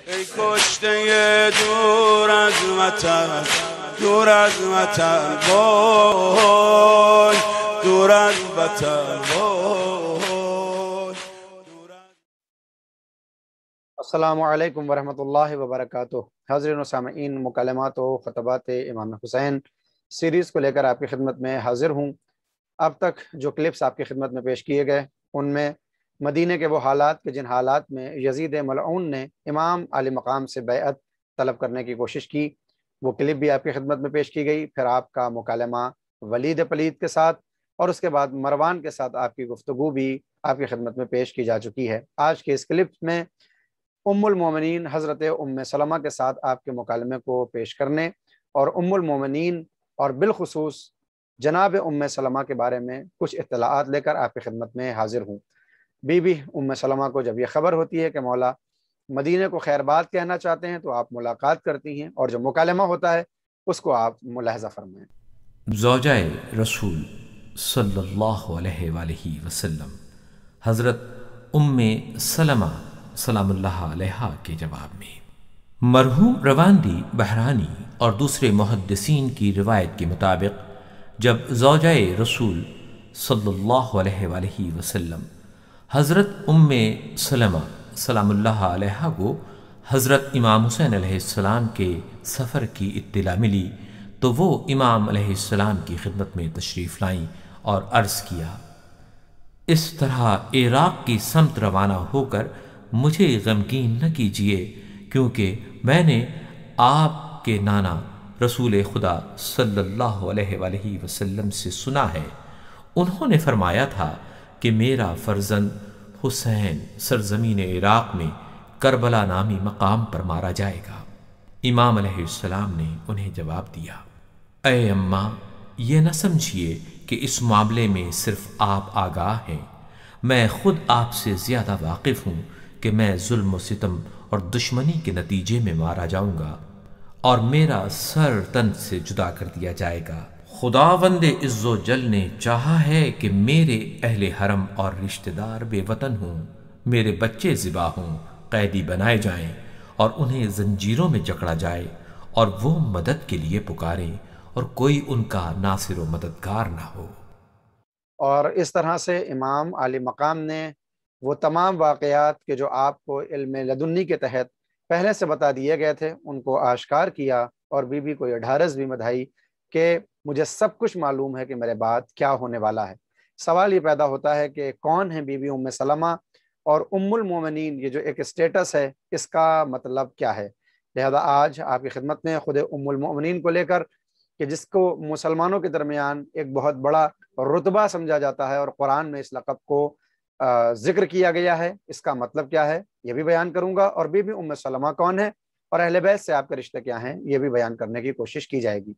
ای کشته دور از وطن، دور از وطن وای، دور از وطن وای. السلام علیکم ورحمۃ اللہ وبرکاتہ. حاضرین و سامعین، مکالمات و خطبات امام حسین سیریز کو لے کر آپ کی خدمت میں حاضر ہوں. اب تک جو کلپس آپ کی خدمت میں پیش کیے گئے ان میں مدینہ کے وہ حالات کہ جن حالات میں یزید ملعون نے امام علی مقام سے بیعت طلب کرنے کی کوشش کی، وہ کلپ بھی آپ کی خدمت میں پیش کی گئی. پھر آپ کا مکالمہ ولید پلید کے ساتھ اور اس کے بعد مروان کے ساتھ آپ کی گفتگو بھی آپ کی خدمت میں پیش کی جا چکی ہے. آج کے اس کلپ میں ام المومنین حضرت ام سلمہ کے ساتھ آپ کے مکالمے کو پیش کرنے اور ام المومنین اور بالخصوص جناب ام سلمہ کے بارے میں کچھ اطلاعات لے کر آپ کی خدمت میں حاضر ہوں. بی بی ام سلمہ کو جب یہ خبر ہوتی ہے کہ مولا مدینہ کو خیر بات کہنا چاہتے ہیں تو آپ ملاقات کرتی ہیں اور جو مکالمہ ہوتا ہے اس کو آپ ملاحظہ فرمائیں. زوجہ رسول صلی اللہ علیہ وآلہ وسلم حضرت ام سلمہ سلام اللہ علیہا کے جواب میں، مرحوم رواندی بحرانی اور دوسرے محدثین کی روایت کے مطابق جب زوجہ رسول صلی اللہ علیہ وآلہ وسلم حضرت ام سلمہ سلام اللہ علیہا کو حضرت امام حسین علیہ السلام کے سفر کی اطلاع ملی تو وہ امام علیہ السلام کی خدمت میں تشریف لائیں اور عرض کیا، اس طرح عراق کی سمت روانہ ہو کر مجھے غمگین نہ کیجیے، کیونکہ میں نے آپ کے نانا رسول خدا صلی اللہ علیہ وآلہ وسلم سے سنا ہے، انہوں نے فرمایا تھا کہ میرا فرزند حسین سرزمین عراق میں کربلا نامی مقام پر مارا جائے گا. امام علیہ السلام نے انہیں جواب دیا، اے اماں، یہ نہ سمجھیے کہ اس معاملے میں صرف آپ آگاہ ہیں، میں خود آپ سے زیادہ واقف ہوں کہ میں ظلم و ستم اور دشمنی کے نتیجے میں مارا جاؤں گا اور میرا سر تن سے جدا کر دیا جائے گا. خداوند عز و جل نے چاہا ہے کہ میرے اہل حرم اور رشتہ دار بے وطن ہوں، میرے بچے ذبح ہوں، قیدی بنائے جائیں اور انہیں زنجیروں میں جکڑا جائے اور وہ مدد کے لیے پکاریں اور کوئی ان کا ناصر و مددگار نہ ہو. اور اس طرح سے امام علی مقام نے وہ تمام واقعات کہ جو آپ کو علم لدنی کے تحت پہلے سے بتا دیے گئے تھے ان کو آشکار کیا اور بی بی کو یہ ڈھارس بھی بندھائی کہ مجھے سب کچھ معلوم ہے کہ میرے بعد کیا ہونے والا ہے. سوال یہ پیدا ہوتا ہے کہ کون ہے بی بی ام سلمہ اور ام المومنین، یہ جو ایک اسٹیٹس ہے اس کا مطلب کیا ہے. لہذا آج آپ کی خدمت میں خود ام المومنین کو لے کر کہ جس کو مسلمانوں کے درمیان ایک بہت بڑا رتبہ سمجھا جاتا ہے اور قرآن میں اس لقب کو ذکر کیا گیا ہے، اس کا مطلب کیا ہے یہ بھی بیان کروں گا، اور بی بی ام سلمہ کون ہے اور اہل بیت سے آپ کے رشتے کیا ہیں یہ بھی بیان کرنے کی کوشش کی جائے گی.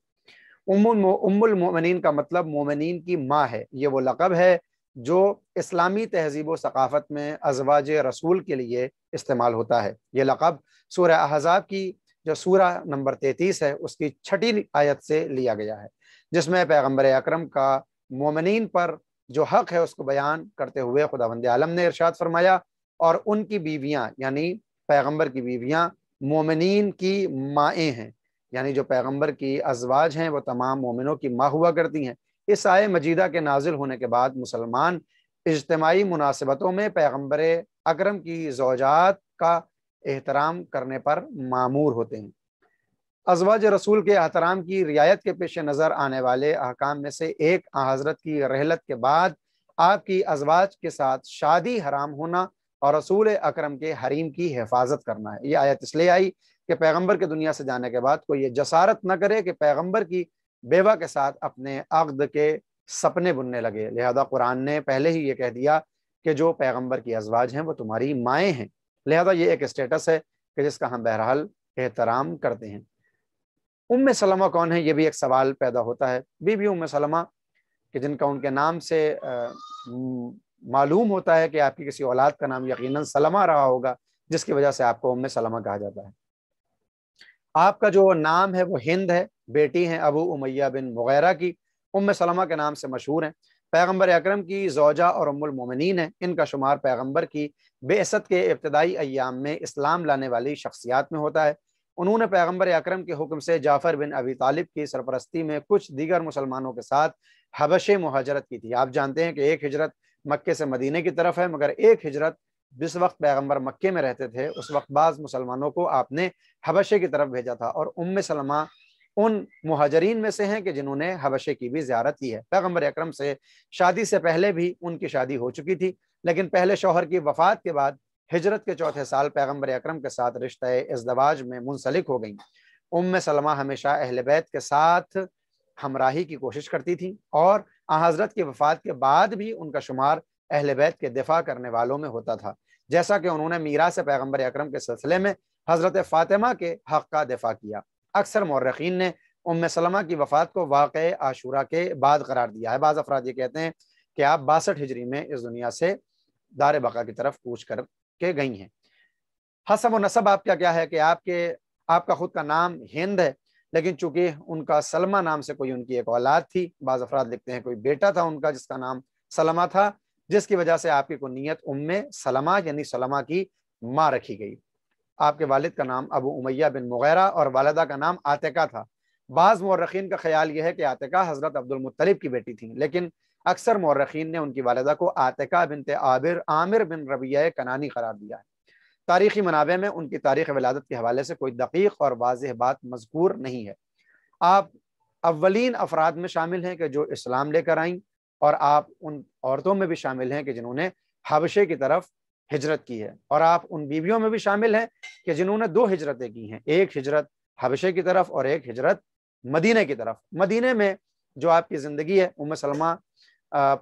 ام المؤمنین کا مطلب مومنین کی ماں ہے. یہ وہ لقب ہے جو اسلامی تہذیب و ثقافت میں ازواج رسول کے لیے استعمال ہوتا ہے. یہ لقب سورہ احزاب کی جو سورہ نمبر 33 ہے اس کی 6 آیت سے لیا گیا ہے، جس میں پیغمبر اکرم کا مومنین پر جو حق ہے اس کو بیان کرتے ہوئے خداوند عالم نے ارشاد فرمایا، اور ان کی بیویاں یعنی پیغمبر کی بیویاں مومنین کی مائیں ہیں، یعنی جو پیغمبر کی ازواج ہیں وہ تمام مومنوں کی ماں ہوا کرتی ہیں. اس آیے مجیدہ کے نازل ہونے کے بعد مسلمان اجتماعی مناسبتوں میں پیغمبر اکرم کی زوجات کا احترام کرنے پر مامور ہوتے ہیں. ازواج رسول کے احترام کی رعایت کے پیش نظر آنے والے احکام میں سے ایک حضرت کی رحلت کے بعد آپ کی ازواج کے ساتھ شادی حرام ہونا اور رسول اکرم کے حریم کی حفاظت کرنا ہے. یہ آیت اس لیے آئی کہ پیغمبر کے دنیا سے جانے کے بعد کوئی یہ جسارت نہ کرے کہ پیغمبر کی بیوہ کے ساتھ اپنے عقد کے سپنے بننے لگے. لہذا قرآن نے پہلے ہی یہ کہہ دیا کہ جو پیغمبر کی ازواج ہیں وہ تمہاری مائیں ہیں. لہذا یہ ایک اسٹیٹس ہے کہ جس کا ہم بہرحال احترام کرتے ہیں. ام سلمہ کون ہے یہ بھی ایک سوال پیدا ہوتا ہے. بی بی ام سلمہ کہ جن کا ان کے نام سے معلوم ہوتا ہے کہ آپ کی کسی اولاد کا نام یقیناً سلمہ رہا ہوگا، جس کی وجہ سے آپ کو ام سلمہ کہا جاتا ہے. آپ کا جو نام ہے وہ ہند ہے، بیٹی ہیں ابو امیہ بن مغیرہ کی. ام سلمہ کے نام سے مشہور ہیں. پیغمبر اکرم کی زوجہ اور ام المومنین ہیں، ان کا شمار پیغمبر کی بعثت کے ابتدائی ایام میں اسلام لانے والی شخصیات میں ہوتا ہے۔ انہوں نے پیغمبر اکرم کے حکم سے جعفر بن ابی طالب کی سرپرستی میں کچھ دیگر مسلمانوں کے ساتھ حبشے مہاجرت کی تھی۔ آپ جانتے ہیں کہ ایک ہجرت مکے سے مدینے کی طرف ہے، مگر ایک ہجرت جس وقت پیغمبر مکے میں رہتے تھے اس وقت بعض مسلمانوں کو آپ نے حبشے کی طرف بھیجا تھا، اور ام سلمہ ان مہاجرین میں سے ہیں کہ جنہوں نے حبشے کی بھی زیارت کی ہے۔ پیغمبر اکرم سے شادی سے پہلے بھی ان کی شادی ہو چکی تھی، لیکن پہلے شوہر کی وفات کے بعد ہجرت کے چوتھے سال پیغمبر اکرم کے ساتھ رشتہ ازدواج میں منسلک ہو گئیں۔ ام سلمہ ہمیشہ اہل بیت کے ساتھ ہمراہی کی کوشش کرتی تھی، اور حضرت کی وفات کے بعد بھی ان کا شمار اہل بیت کے دفاع کرنے والوں میں ہوتا تھا، جیسا کہ انہوں نے میراث پیغمبر اکرم کے سلسلے میں حضرت فاطمہ کے حق کا دفاع کیا۔ اکثر مورخین نے ام سلمہ کی وفات کو واقعہ عاشورہ کے بعد قرار دیا ہے۔ بعض افراد یہ کہتے ہیں کہ آپ 62 ہجری میں اس دنیا سے دار بقا کی طرف کوچ کر کے گئی ہیں۔ حسب و نسب آپ کا کیا ہے کہ آپ کا خود کا نام ہند ہے، لیکن چونکہ ان کا سلمہ نام سے کوئی ان کی ایک اولاد تھی، بعض افراد لکھتے ہیں کوئی بیٹا تھا ان کا جس کا نام سلمہ تھا، جس کی وجہ سے آپ کی کنیت ام سلمہ یعنی سلمہ کی ماں رکھی گئی۔ آپ کے والد کا نام ابو امیہ بن مغیرہ اور والدہ کا نام عاتقہ تھا۔ بعض مورخین کا خیال یہ ہے کہ عاتقہ حضرت عبد المطلب کی بیٹی تھیں، لیکن اکثر مورخین نے ان کی والدہ کو عاتقہ بنت عامر بن ربیعہ کنانی قرار دیا ہے۔ تاریخی منابع میں ان کی تاریخ ولادت کے حوالے سے کوئی دقیق اور واضح بات مذکور نہیں ہے۔ آپ اولین افراد میں شامل ہیں کہ جو اسلام لے کر آئیں، اور آپ ان عورتوں میں بھی شامل ہیں کہ جنہوں نے حبشے کی طرف ہجرت کی ہے، اور آپ ان بیویوں میں بھی شامل ہیں کہ جنہوں نے 2 ہجرتیں کی ہیں، ایک ہجرت حبشے کی طرف اور ایک ہجرت مدینے کی طرف۔ مدینے میں جو آپ کی زندگی ہے، ام سلمہ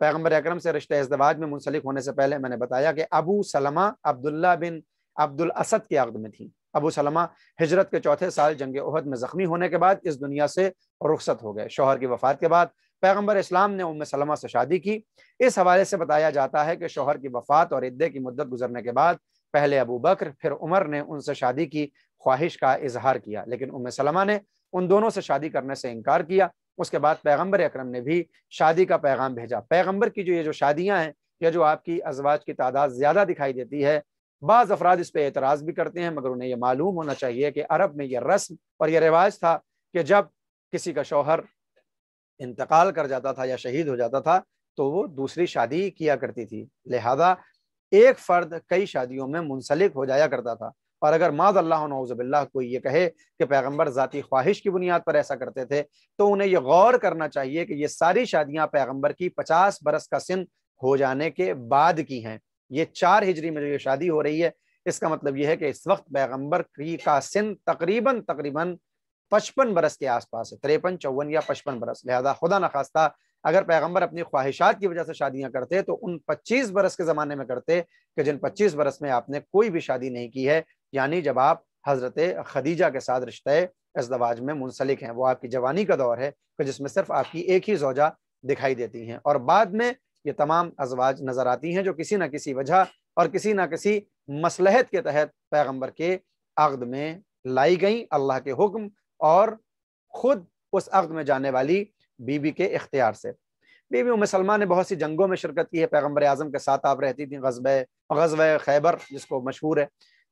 پیغمبر اکرم سے رشتہ ازدواج میں منسلک ہونے سے پہلے میں نے بتایا کہ ابو سلمہ عبداللہ بن عبد الاسد کی عقد میں تھی۔ ابو سلمہ ہجرت کے چوتھے سال جنگ احد میں زخمی ہونے کے بعد اس دنیا سے رخصت ہو گئے۔ شوہر کی وفات کے بعد پیغمبر اسلام نے ام سلمہ سے شادی کی۔ اس حوالے سے بتایا جاتا ہے کہ شوہر کی وفات اور عدے کی مدت گزرنے کے بعد پہلے ابو بکر پھر عمر نے ان سے شادی کی خواہش کا اظہار کیا، لیکن ام سلمہ نے ان دونوں سے شادی کرنے سے انکار کیا۔ اس کے بعد پیغمبر اکرم نے بھی شادی کا پیغام بھیجا۔ پیغمبر کی یہ جو شادیاں ہیں یا جو آپ کی ازواج کی تعداد زیادہ دکھائی دیتی ہے، بعض افراد اس پہ اعتراض بھی کرتے ہیں، مگر انہیں یہ معلوم ہونا چاہیے کہ عرب میں یہ رسم اور یہ رواج تھا کہ جب کسی کا شوہر انتقال کر جاتا تھا یا شہید ہو جاتا تھا تو وہ دوسری شادی کیا کرتی تھی، لہذا ایک فرد کئی شادیوں میں منسلک ہو جایا کرتا تھا۔ اور اگر معاذ اللہ نعوذ باللہ کوئی یہ کہے کہ پیغمبر ذاتی خواہش کی بنیاد پر ایسا کرتے تھے، تو انہیں یہ غور کرنا چاہیے کہ یہ ساری شادیاں پیغمبر کی 50 برس کا سن ہو جانے کے بعد کی ہیں۔ یہ 4 ہجری میں جو یہ شادی ہو رہی ہے، اس کا مطلب یہ ہے کہ اس وقت پیغمبر کا سن تقریباً 55 برس کے آس پاس ہے، 53 54 یا 55 برس۔ لہذا خدا نخواستہ اگر پیغمبر اپنی خواہشات کی وجہ سے شادیاں کرتے تو ان 25 برس کے زمانے میں کرتے کہ جن 25 برس میں آپ نے کوئی بھی شادی نہیں کی ہے، یعنی جب آپ حضرت خدیجہ کے ساتھ رشتہ ازدواج میں منسلک ہیں۔ وہ آپ کی جوانی کا دور ہے کہ جس میں صرف آپ کی ایک ہی زوجہ دکھائی دیتی ہیں، اور بعد میں یہ تمام ازواج نظر آتی ہیں جو کسی نہ کسی وجہ اور کسی نہ کسی مصلحت کے تحت پیغمبر کے عقد میں لائی گئیں، اللہ کے حکم اور خود اس عقد میں جانے والی بی بی کے اختیار سے۔ بی بی ام سلمہ نے بہت سی جنگوں میں شرکت کی ہے، پیغمبر اعظم کے ساتھ آپ رہتی تھیں، غزوہ خیبر جس کو مشہور ہے،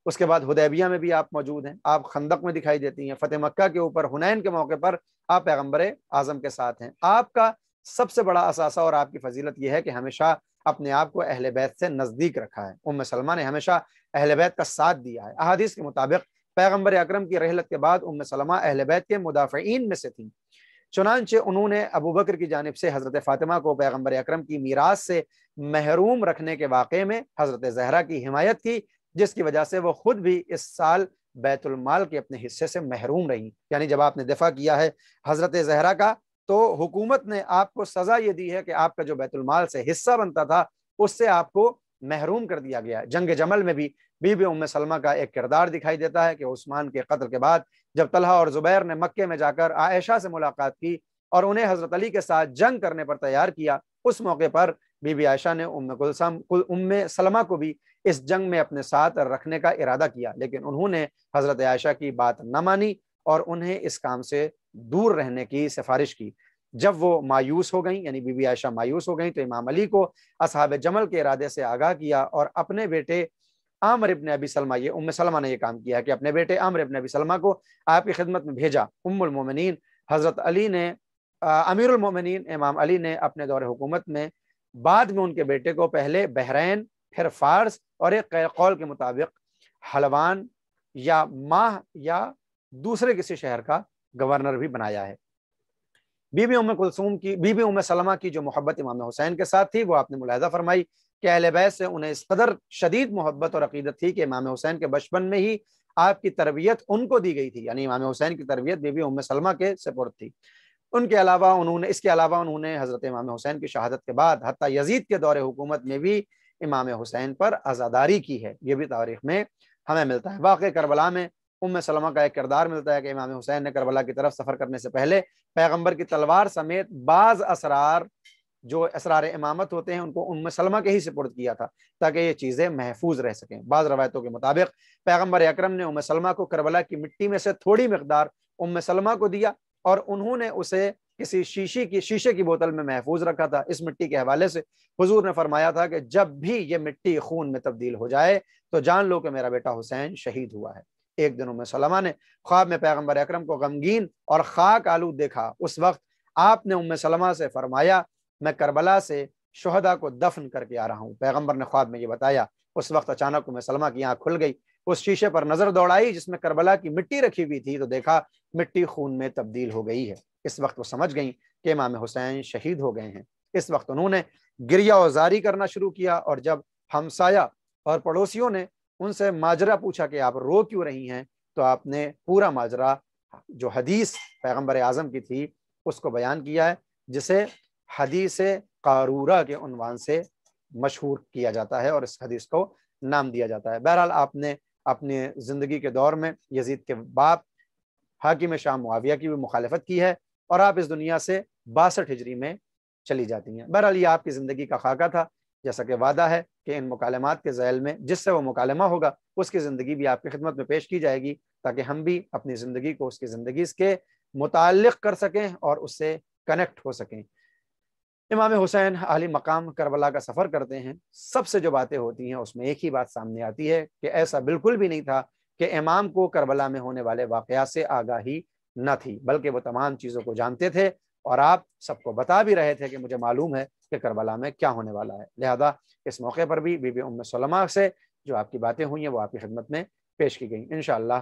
اس کے بعد حدیبیہ میں بھی آپ موجود ہیں، آپ خندق میں دکھائی دیتی ہیں، فتح مکہ کے اوپر حنین کے موقع پر آپ پیغمبر اعظم کے ساتھ ہیں۔ آپ کا سب سے بڑا اثاثہ اور آپ کی فضیلت یہ ہے کہ ہمیشہ اپنے آپ کو اہل بیت سے نزدیک رکھا ہے۔ ام سلمہ نے ہمیشہ اہل بیت کا ساتھ دیا ہے۔ احادیث کے مطابق پیغمبر اکرم کی رحلت کے بعد ام سلمہ اہل بیت کے مدافعین میں سے تھیں، چنانچہ انہوں نے ابو بکر کی جانب سے حضرت فاطمہ کو پیغمبر اکرم کی میراث سے محروم رکھنے کے واقعے میں حضرت زہرا کی حمایت کی، جس کی وجہ سے وہ خود بھی اس سال بیت المال کے اپنے حصے سے محروم رہیں۔ یعنی جب آپ نے دفاع کیا ہے حضرت زہرا کا تو حکومت نے آپ کو سزا یہ دی ہے کہ آپ کا جو بیت المال سے حصہ بنتا تھا اس سے آپ کو محروم کر دیا گیا۔ جنگ جمل میں بھی بی بی ام سلمہ کا ایک کردار دکھائی دیتا ہے کہ عثمان کے قتل کے بعد جب طلحہ اور زبیر نے مکے میں جا کر عائشہ سے ملاقات کی اور انہیں حضرت علی کے ساتھ جنگ کرنے پر تیار کیا، اس موقع پر بی بی عائشہ نے ام سلمہ کو بھی اس جنگ میں اپنے ساتھ رکھنے کا ارادہ کیا، لیکن انہوں نے حضرت عائشہ کی بات نہ مانی اور انہیں اس کام سے دور رہنے کی سفارش کی۔ جب وہ مایوس ہو گئیں، یعنی بی بی عائشہ مایوس ہو گئیں، تو امام علی کو اصحاب جمل کے ارادے سے آگاہ کیا اور اپنے بیٹے عامر ابن ابی سلمہ، یہ ام سلمہ نے یہ کام کیا کہ اپنے بیٹے عامر ابن ابی سلمہ کو آپ کی خدمت میں بھیجا۔ ام المومنین حضرت علی نے، امیر المومنین امام علی نے اپنے دور حکومت میں بعد میں ان کے بیٹے کو پہلے بحرین، پھر فارس، اور ایک قول کے مطابق حلوان یا ماہ یا دوسرے کسی شہر کا گورنر بھی بنایا ہے۔ بی بی ام کلثوم کی، بی بی ام سلمہ کی جو محبت امام حسین کے ساتھ تھی وہ آپ نے ملاحظہ فرمائی کہ اہل بیت سے انہیں اس قدر شدید محبت اور عقیدت تھی کہ امام حسین کے بچپن میں ہی آپ کی تربیت ان کو دی گئی تھی، یعنی امام حسین کی تربیت بی بی ام سلمہ کے سپرد تھی۔ اس کے علاوہ انہوں نے حضرت امام حسین کی شہادت کے بعد حتیٰ یزید کے دور حکومت میں بھی امام حسین پر عزاداری کی ہے، یہ بھی تاریخ میں ہمیں ملتا ہے۔ واقع کربلا میں ام سلمہ کا ایک کردار ملتا ہے کہ امام حسین نے کربلا کی طرف سفر کرنے سے پہلے پیغمبر کی تلوار سمیت بعض اسرار، جو اسرار امامت ہوتے ہیں، ان کو ام سلمہ کے ہی سپرد کیا تھا تاکہ یہ چیزیں محفوظ رہ سکیں۔ بعض روایتوں کے مطابق پیغمبر اکرم نے ام سلمہ کو کربلا کی مٹی میں سے تھوڑی مقدار ام سلمہ کو دیا اور انہوں نے اسے کسی شیشے کی بوتل میں محفوظ رکھا تھا۔ اس مٹی کے حوالے سے حضور نے فرمایا تھا کہ جب بھی یہ مٹی خون میں تبدیل ہو جائے تو جان لو کہ میرا بیٹا حسین شہید ہوا ہے۔ ایک دن ام سلمہ نے خواب میں پیغمبر اکرم کو غمگین اور خاک آلود دیکھا۔ اس وقت آپ نے ام سلمہ سے فرمایا میں کربلا سے شہداء کو دفن کر کے آ رہا ہوں۔ پیغمبر نے خواب میں یہ بتایا۔ اس وقت اچانک ام سلمہ کی آنکھ کھل گئی، اس شیشے پر نظر دوڑائی جس میں کربلا کی مٹی رکھی ہوئی تھی تو دیکھا مٹی خون میں تبدیل ہو گئی ہے۔ اس وقت وہ سمجھ گئیں کہ امام حسین شہید ہو گئے ہیں۔ اس وقت انہوں نے گریہ وزاری کرنا شروع کیا، اور جب ہمسایہ اور پڑوسیوں نے ان سے ماجرا پوچھا کہ آپ رو کیوں رہی ہیں تو آپ نے پورا ماجرا جو حدیث پیغمبر اعظم کی تھی اس کو بیان کیا ہے، جسے حدیث قارورہ کے عنوان سے مشہور کیا جاتا ہے اور اس حدیث کو نام دیا جاتا ہے۔ بہرحال آپ نے اپنی زندگی کے دور میں یزید کے باپ حاکم شام معاویہ کی بھی مخالفت کی ہے اور آپ اس دنیا سے 62 ہجری میں چلی جاتی ہیں۔ بہرحال یہ آپ کی زندگی کا خاکہ تھا، جیسا کہ وعدہ ہے کہ ان مکالمات کے ذیل میں جس سے وہ مکالمہ ہوگا اس کی زندگی بھی آپ کی خدمت میں پیش کی جائے گی تاکہ ہم بھی اپنی زندگی کو اس کی زندگی کے متعلق کر سکیں اور اس سے کنیکٹ ہو سکیں۔ امام حسین عالی مقام کربلا کا سفر کرتے ہیں، سب سے جو باتیں ہوتی ہیں اس میں ایک ہی بات سامنے آتی ہے کہ ایسا بالکل بھی نہیں تھا کہ امام کو کربلا میں ہونے والے واقعات سے آگاہی نہ تھی، بلکہ وہ تمام چیزوں کو جانتے تھے اور آپ سب کو بتا بھی رہے تھے کہ مجھے معلوم ہے کہ کربلا میں کیا ہونے والا ہے۔ لہذا اس موقع پر بھی بی بی ام سلمہ سے جو آپ کی باتیں ہوئی ہیں وہ آپ کی خدمت میں پیش کی گئیں۔ انشاءاللہ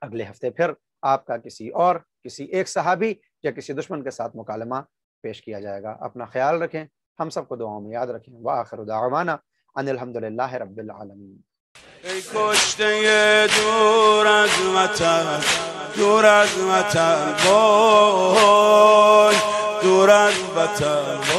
اگلے ہفتے پھر آپ کا کسی ایک صحابی یا کسی دشمن کے ساتھ مکالمہ پیش کیا جائے گا۔ اپنا خیال رکھیں، ہم سب کو دعاؤں میں یاد رکھیں۔ وآخر دعوانا ان الحمدللہ رب العالمین۔ ای کشته دور از وطن، دور از وطن، وای دور از وطن،